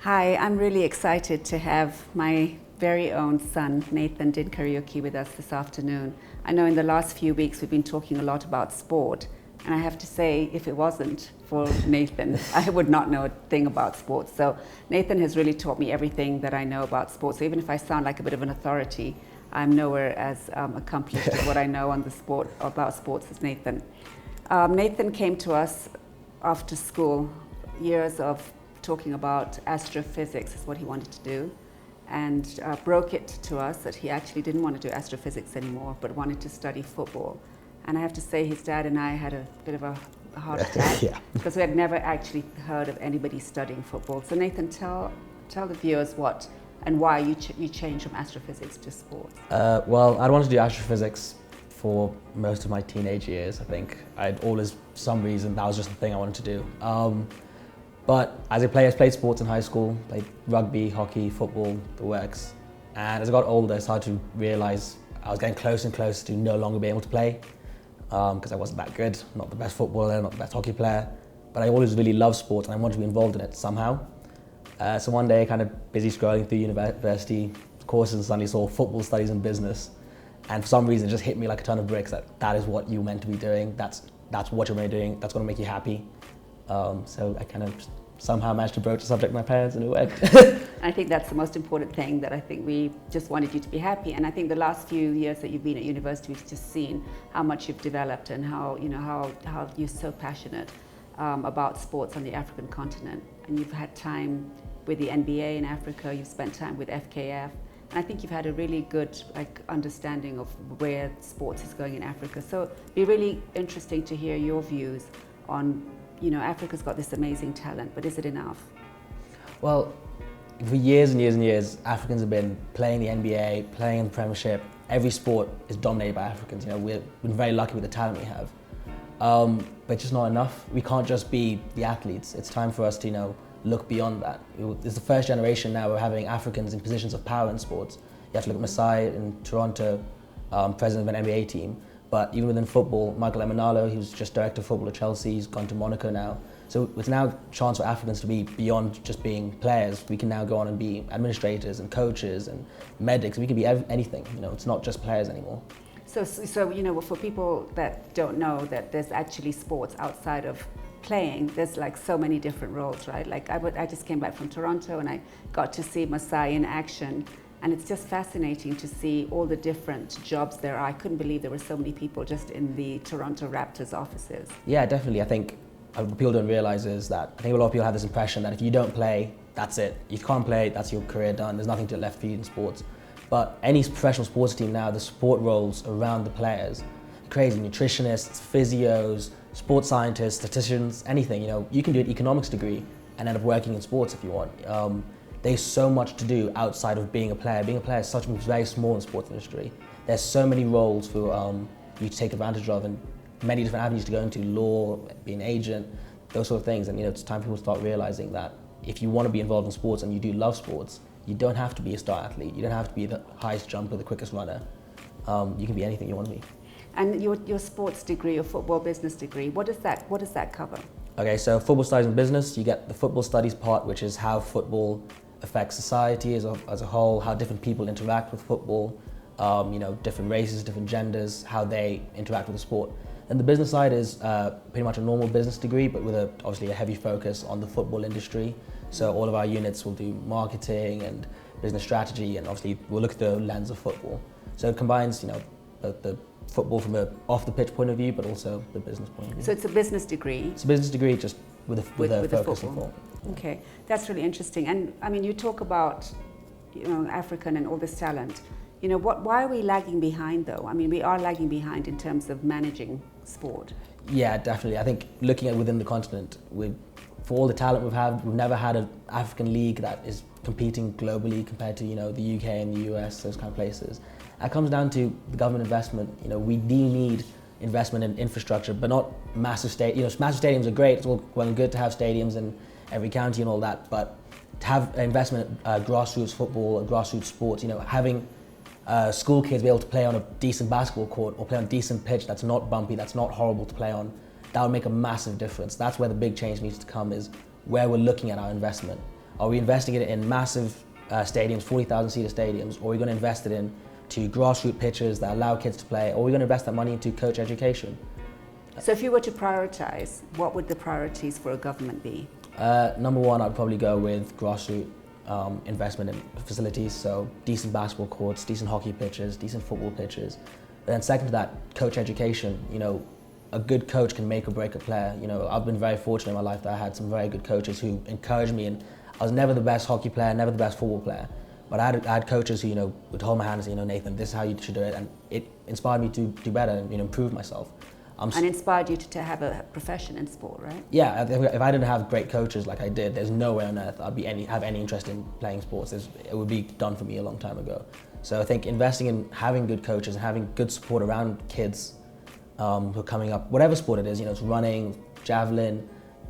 Hi, I'm really excited to have my very own son, Naythan Din-Kariuki, with us this afternoon. I know in the last few weeks we've been talking a lot about sport, and I have to say, if it wasn't for Naythan, I would not know a thing about sports. So Naythan has really taught me everything that I know about sports. So even if I sound like a bit of an authority, I'm nowhere as accomplished as what I know on the sport about sports as Naythan. Naythan came to us after school, years of talking about astrophysics is what he wanted to do, and broke it to us that he actually didn't want to do astrophysics anymore, but wanted to study football. And I have to say, his dad and I had a bit of a heart attack because we had never actually heard of anybody studying football. So Naythan, tell the viewers what and why you changed from astrophysics to sports. Well, I'd wanted to do astrophysics for most of my teenage years. I think I'd always, for some reason, that was just the thing I wanted to do. But as a player, I played sports in high school, played rugby, hockey, football, the works. And as I got older, I started to realize I was getting closer and closer to no longer being able to play because I wasn't that good, not the best footballer, not the best hockey player. But I always really loved sport and I wanted to be involved in it somehow. So one day, kind of busy scrolling through university courses, and suddenly saw football studies and business. And for some reason, it just hit me like a ton of bricks that is what you're meant to be doing. That's what you're meant to be doing. That's going to make you happy. So I kind of somehow managed to broach the subject with my parents and it worked. I think that's the most important thing, that I think we just wanted you to be happy. And I think the last few years that you've been at university, we've just seen how much you've developed and how you're so passionate about sports on the African continent. And you've had time with the NBA in Africa, you've spent time with FKF. And I think you've had a really good understanding of where sports is going in Africa. So it'd be really interesting to hear your views on, Africa's got this amazing talent, but is it enough? Well, for years and years and years, Africans have been playing the NBA, playing in the Premiership. Every sport is dominated by Africans. We've been very lucky with the talent we have. But it's just not enough. We can't just be the athletes. It's time for us to, look beyond that. It's the first generation now we're having Africans in positions of power in sports. You have to look at Masai in Toronto, president of an NBA team. But even within football, Michael Emenalo, he was just director of football at Chelsea, he's gone to Monaco now. So it's now a chance for Africans to be beyond just being players. We can now go on and be administrators and coaches and medics. We can be anything, it's not just players anymore. So for people that don't know that there's actually sports outside of playing, there's so many different roles, right? I just came back from Toronto and I got to see Masai in action. And it's just fascinating to see all the different jobs there are. I couldn't believe there were so many people just in the Toronto Raptors offices. Yeah, definitely. I think what people don't realize is that I think a lot of people have this impression that if you don't play, that's it. If you can't play, that's your career done. There's nothing left for you in sports. But any professional sports team now, the support roles around the players, crazy nutritionists, physios, sports scientists, statisticians, anything. You can do an economics degree and end up working in sports if you want. There's so much to do outside of being a player. Being a player is very small in the sports industry. There's so many roles for you to take advantage of and many different avenues to go into, law, being an agent, those sort of things. And it's time people start realizing that if you want to be involved in sports and you do love sports, you don't have to be a star athlete. You don't have to be the highest jumper, the quickest runner. You can be anything you want to be. And your sports degree, your football business degree, what does that cover? Okay, so football studies and business, you get the football studies part, which is how football affects society as a whole, how different people interact with football, different races, different genders, how they interact with the sport. And the business side is pretty much a normal business degree, but with obviously a heavy focus on the football industry. So all of our units will do marketing and business strategy, and obviously we'll look at the lens of football. So it combines, the football from a off the pitch point of view, but also the business point of view. So it's a business degree? It's a business degree just with a focus on football. Okay, that's really interesting. And I mean, you talk about, African and all this talent. Why are we lagging behind though? I mean, we are lagging behind in terms of managing sport. Yeah, definitely. I think looking at within the continent, for all the talent we've never had an African league that is competing globally compared to, the UK and the US, those kind of places. It comes down to the government investment. We do need investment in infrastructure, but not massive stadiums. Massive stadiums are great. It's all well and good to have stadiums in every county and all that, but to have investment in grassroots football, grassroots sports, having school kids be able to play on a decent basketball court or play on a decent pitch that's not bumpy, that's not horrible to play on, that would make a massive difference. That's where the big change needs to come, is where we're looking at our investment. Are we investing it in massive stadiums, 40,000 seater stadiums, or are we going to invest it in to grassroots pitches that allow kids to play, or are we going to invest that money into coach education? So if you were to prioritize, what would the priorities for a government be? Number one, I'd probably go with grassroots investment in facilities, so decent basketball courts, decent hockey pitches, decent football pitches. But then second to that, coach education. You know, a good coach can make or break a player. You know, I've been very fortunate in my life that I had some very good coaches who encouraged me, and I was never the best hockey player, never the best football player. But I had coaches who, you know, would hold my hand and say, you know, Naythan, this is how you should do it, and it inspired me to do better and, you know, improve myself. And inspired you to have a profession in sport, right? Yeah, if I didn't have great coaches like I did, there's no way on earth I'd have any interest in playing sports. It would be done for me a long time ago. So I think investing in having good coaches and having good support around kids who are coming up, whatever sport it is, you know, it's running, javelin,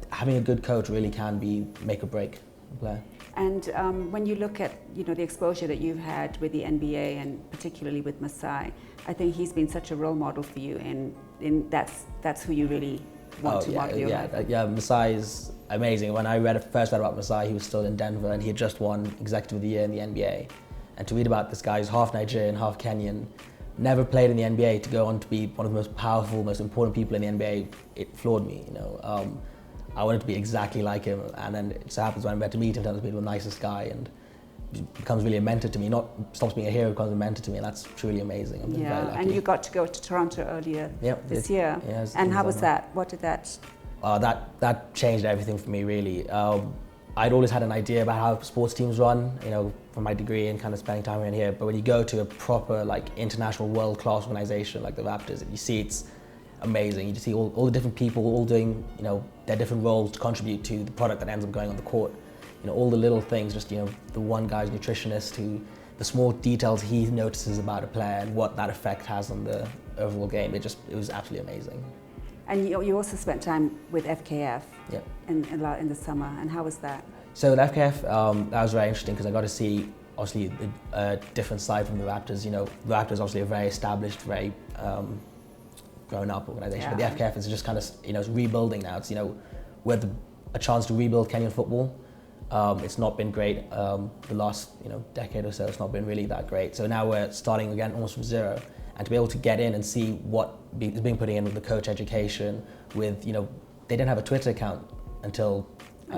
having a good coach really can be make or break a player. And when you look at, you know, the exposure that you've had with the NBA and particularly with Masai, I think he's been such a role model for you, and that's who you really want to model your life. Yeah, Masai is amazing. When I first read about Masai, he was still in Denver and he had just won Executive of the Year in the NBA. And to read about this guy who's half Nigerian, half Kenyan, never played in the NBA, to go on to be one of the most powerful, most important people in the NBA, it floored me, you know. I wanted to be exactly like him, and then it so happens when I met to meet him, turns out to be the nicest guy, and becomes really a mentor to me. Not stops being a hero, becomes a mentor to me, and that's truly amazing. I'm very lucky. And you got to go to Toronto earlier this year. Yeah, and how was that? What did that? That changed everything for me, really. I'd always had an idea about how sports teams run, you know, from my degree and kind of spending time around here. But when you go to a proper, like, international world-class organization like the Raptors, and you see it's amazing. You just see all the different people all doing, you know, their different roles to contribute to the product that ends up going on the court. You know, all the little things, just, you know, the one guy's nutritionist who, the small details he notices about a player and what that effect has on the overall game. It was absolutely amazing. And you also spent time with FKF in the summer, and how was that? So with FKF, that was very interesting because I got to see, obviously, a different side from the Raptors. You know, the Raptors obviously a very established, very grown-up organisation, but the FKF is just kind of, you know, it's rebuilding now. It's, you know, we had a chance to rebuild Kenyan football. It's not been great the last, you know, decade or so. It's not been really that great. So now we're starting again almost from zero, and to be able to get in and see what is being put in with the coach education, with, you know, they didn't have a Twitter account until I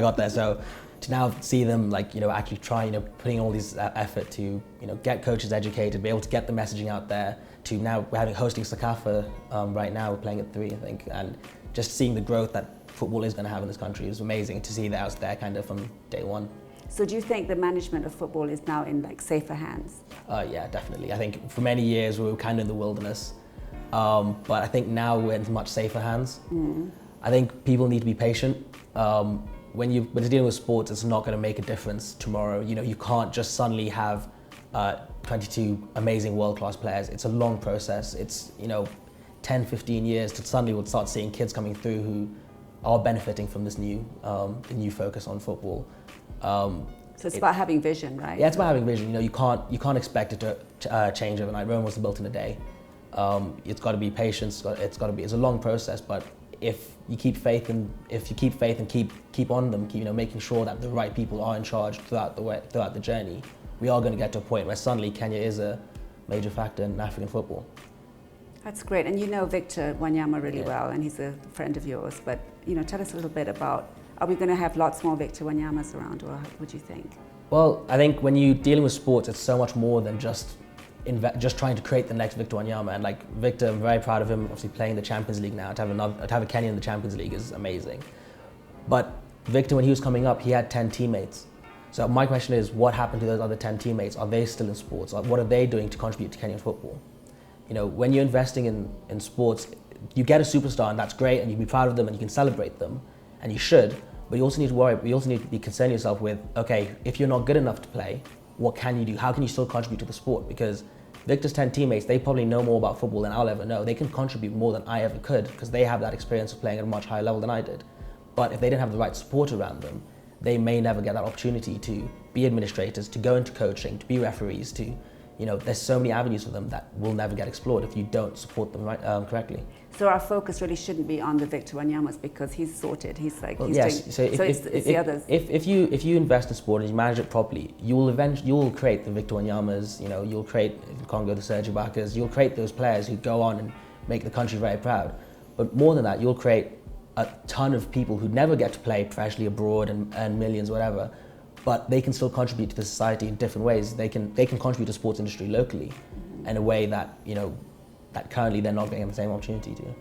got there. So to now see them, like, you know, actually try, you know, putting all these effort to, you know, get coaches educated, be able to get the messaging out there, to now we're hosting Sakafa right now. We're playing at 3, I think, and just seeing the growth that football is going to have in this country is amazing to see that I was there kind of from day one. So do you think the management of football is now in, like, safer hands? Yeah, definitely. I think for many years we were kind of in the wilderness, but I think now we're in much safer hands. I think people need to be patient. When you're dealing with sports, it's not going to make a difference tomorrow. You know, you can't just suddenly have 22 amazing world-class players. It's a long process. It's, you know, 10, 15 years to suddenly we'll start seeing kids coming through who are benefiting from this new focus on football. So it's about having vision, right? Yeah, it's about having vision. You know, you can't expect it to change overnight. Rome wasn't built in a day. It's got to be patience. It's a long process. But if you keep faith and keep on them, you know, making sure that the right people are in charge throughout the journey, we are going to get to a point where suddenly Kenya is a major factor in African football. That's great. And you know Victor Wanyama really well, and he's a friend of yours. But, you know, tell us a little bit about, are we going to have lots more Victor Wanyamas around, or what do you think? Well, I think when you're dealing with sports, it's so much more than just trying to create the next Victor Wanyama. And, like, Victor, I'm very proud of him, obviously playing the Champions League now. To have a Kenyan in the Champions League is amazing. But Victor, when he was coming up, he had 10 teammates. So my question is, what happened to those other 10 teammates? Are they still in sports? What are they doing to contribute to Kenyan football? You know, when you're investing in sports, you get a superstar, and that's great, and you can be proud of them and you can celebrate them, and you should. But you also need to be concerned yourself with, okay, if you're not good enough to play, what can you do? How can you still contribute to the sport? Because Victor's 10 teammates, they probably know more about football than I'll ever know. They can contribute more than I ever could because they have that experience of playing at a much higher level than I did. But if they didn't have the right support around them, they may never get that opportunity to be administrators, to go into coaching, to be referees, to, you there's so many avenues for them that will never get explored if you don't support them correctly. So our focus really shouldn't be on the Victor Wanyamas because he's sorted. He's like, he's yes. doing, it's the others. If you invest in sport and you manage it properly, you will create the Victor Wanyamas. You'll create, in Congo, the Serge Ibakas. You'll create those players who go on and make the country very proud. But more than that, you'll create a ton of people who never get to play professionally abroad and earn millions, whatever. But they can still contribute to the society in different ways. They can contribute to the sports industry locally in a way that that currently they're not getting the same opportunity to.